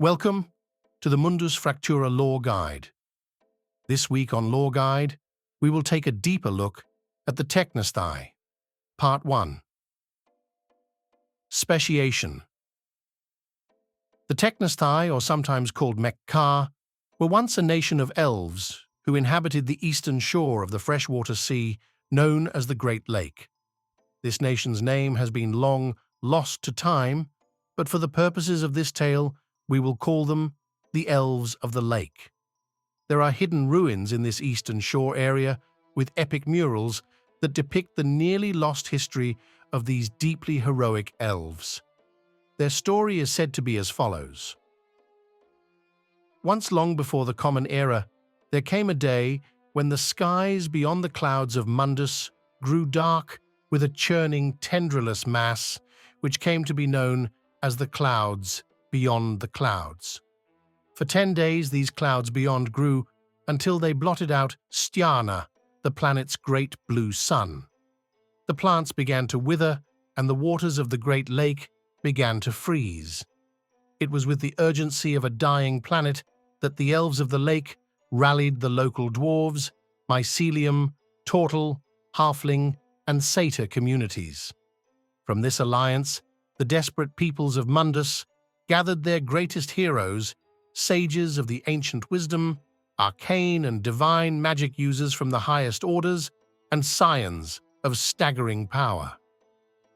Welcome to the Mundus Fractura Lore Guide. This week on Lore Guide, we will take a deeper look at the Tekhnasthai. Part 1. Speciation. The Tekhnasthai, or sometimes called Mekkar, were once a nation of elves who inhabited the eastern shore of the freshwater sea known as the Great Lake. This nation's name has been long lost to time, but for the purposes of this tale, we will call them the Elves of the Lake. There are hidden ruins in this eastern shore area with epic murals that depict the nearly lost history of these deeply heroic elves. Their story is said to be as follows. Once long before the Common Era, there came a day when the skies beyond the clouds of Mundus grew dark with a churning, tendrillous mass, which came to be known as the clouds beyond the clouds. For 10 days these clouds beyond grew until they blotted out Stjarna, the planet's great blue sun. The plants began to wither and the waters of the Great Lake began to freeze. It was with the urgency of a dying planet that the Elves of the Lake rallied the local dwarves, mycelium, turtle, halfling, and satyr communities. From this alliance, the desperate peoples of Mundus gathered their greatest heroes, sages of the ancient wisdom, arcane and divine magic users from the highest orders, and scions of staggering power.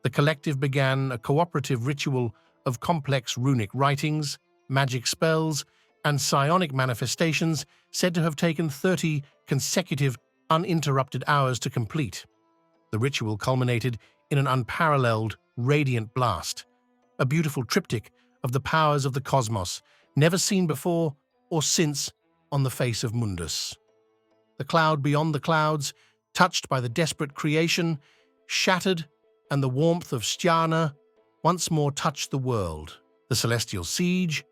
The collective began a cooperative ritual of complex runic writings, magic spells, and psionic manifestations said to have taken 30 consecutive, uninterrupted hours to complete. The ritual culminated in an unparalleled, radiant blast, a beautiful triptych of the powers of the cosmos, never seen before or since on the face of Mundus. The cloud beyond the clouds, touched by the desperate creation, shattered, and the warmth of Stjarna once more touched the world. The celestial siege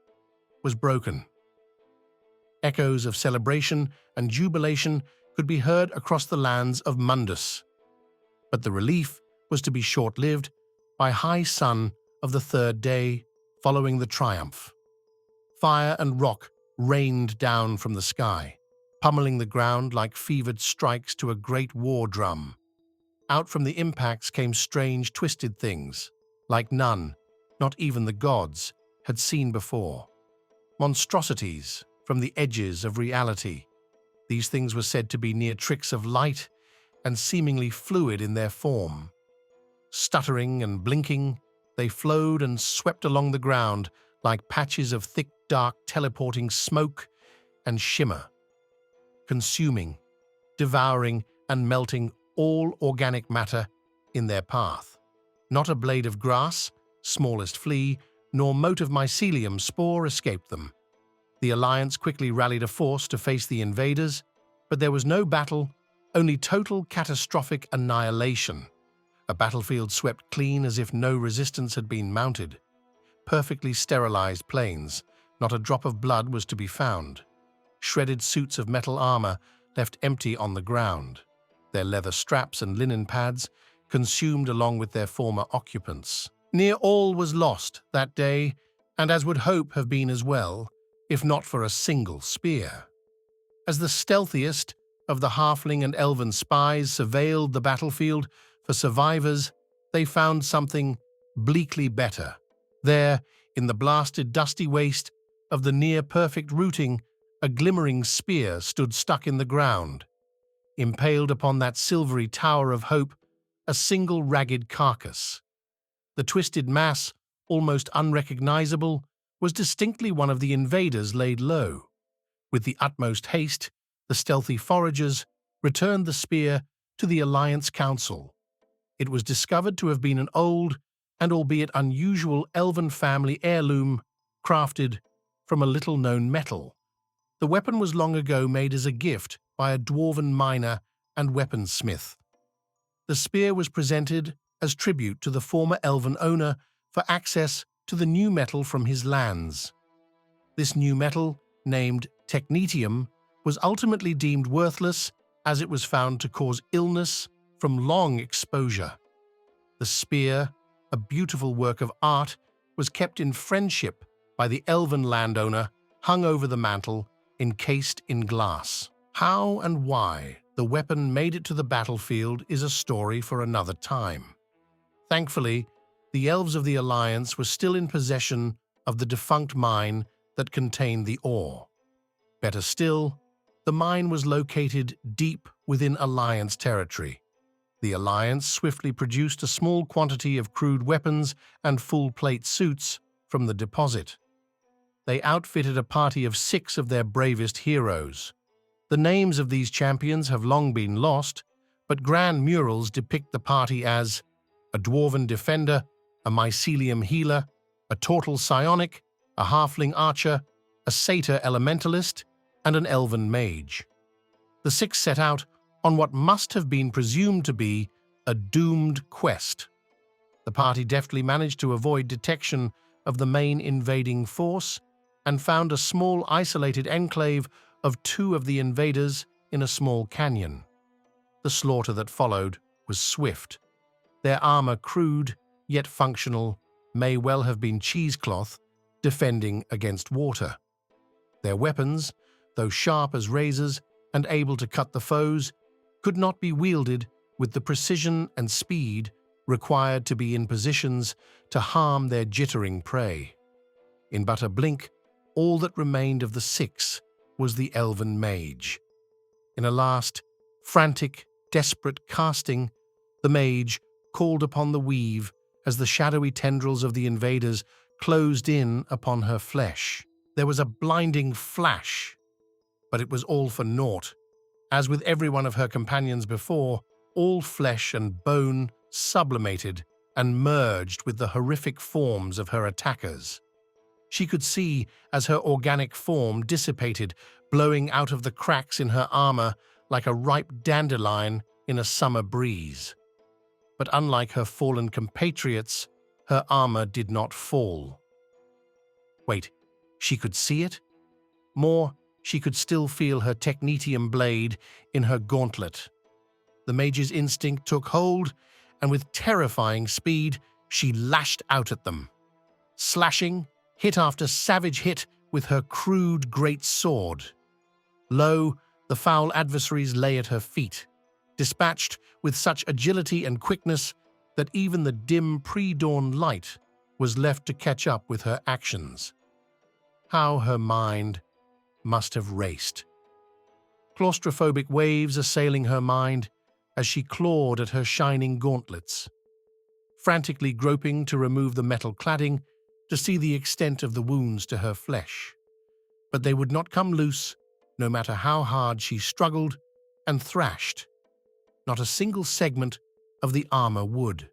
was broken. Echoes of celebration and jubilation could be heard across the lands of Mundus. But the relief was to be short-lived by high sun of the third day following the triumph. Fire and rock rained down from the sky, pummeling the ground like fevered strikes to a great war drum. Out from the impacts came strange, twisted things, like none, not even the gods, had seen before. Monstrosities from the edges of reality. These things were said to be near tricks of light and seemingly fluid in their form. Stuttering and blinking, they flowed and swept along the ground like patches of thick, dark, teleporting smoke and shimmer, consuming, devouring, and melting all organic matter in their path. Not a blade of grass, smallest flea, nor mote of mycelium spore escaped them. The Alliance quickly rallied a force to face the invaders, but there was no battle, only total catastrophic annihilation. A battlefield swept clean as if no resistance had been mounted. Perfectly sterilized plains, not a drop of blood was to be found. Shredded suits of metal armor left empty on the ground. Their leather straps and linen pads consumed along with their former occupants. Near all was lost that day, and as would hope have been as well, if not for a single spear. As the stealthiest of the halfling and elven spies surveilled the battlefield for survivors, they found something bleakly better. There, in the blasted, dusty waste of the near-perfect routing, a glimmering spear stood stuck in the ground. Impaled upon that silvery tower of hope, a single ragged carcass. The twisted mass, almost unrecognizable, was distinctly one of the invaders laid low. With the utmost haste, the stealthy foragers returned the spear to the Alliance Council. It was discovered to have been an old and albeit unusual elven family heirloom crafted from a little-known metal. The weapon was long ago made as a gift by a dwarven miner and weaponsmith. The spear was presented as tribute to the former elven owner for access to the new metal from his lands. This new metal, named technetium, was ultimately deemed worthless as it was found to cause illness from long exposure. The spear, a beautiful work of art, was kept in friendship by the elven landowner hung over the mantle, encased in glass. How and why the weapon made it to the battlefield is a story for another time. Thankfully, the elves of the Alliance were still in possession of the defunct mine that contained the ore. Better still, the mine was located deep within Alliance territory. The Alliance swiftly produced a small quantity of crude weapons and full-plate suits from the deposit. They outfitted a party of 6 of their bravest heroes. The names of these champions have long been lost, but grand murals depict the party as a dwarven defender, a mycelium healer, a turtle psionic, a halfling archer, a satyr elementalist, and an elven mage. The 6 set out on what must have been presumed to be a doomed quest. The party deftly managed to avoid detection of the main invading force and found a small isolated enclave of 2 of the invaders in a small canyon. The slaughter that followed was swift. Their armor, crude yet functional, may well have been cheesecloth, defending against water. Their weapons, though sharp as razors and able to cut the foes, could not be wielded with the precision and speed required to be in positions to harm their jittering prey. In but a blink, all that remained of the 6 was the elven mage. In a last, frantic, desperate casting, the mage called upon the weave as the shadowy tendrils of the invaders closed in upon her flesh. There was a blinding flash, but it was all for naught. As with every one of her companions before, all flesh and bone sublimated and merged with the horrific forms of her attackers. She could see as her organic form dissipated, blowing out of the cracks in her armor like a ripe dandelion in a summer breeze. But unlike her fallen compatriots, her armor did not fall. Wait, she could see it? More, she could still feel her technetium blade in her gauntlet. The mage's instinct took hold, and with terrifying speed, she lashed out at them. Slashing, hit after savage hit with her crude great sword. Lo, the foul adversaries lay at her feet, dispatched with such agility and quickness that even the dim pre-dawn light was left to catch up with her actions. How her mind must have raced. Claustrophobic waves assailing her mind as she clawed at her shining gauntlets, frantically groping to remove the metal cladding to see the extent of the wounds to her flesh. But they would not come loose, no matter how hard she struggled and thrashed. Not a single segment of the armor would.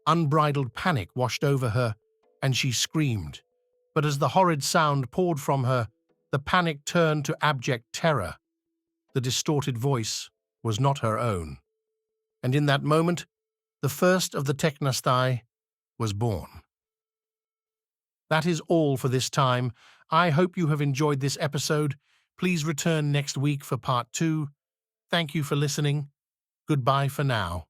Unbridled panic washed over her, and she screamed. But as the horrid sound poured from her, the panic turned to abject terror. The distorted voice was not her own. And in that moment, the first of the Tekhnasthai was born. That is all for this time. I hope you have enjoyed this episode. Please return next week for part 2. Thank you for listening. Goodbye for now.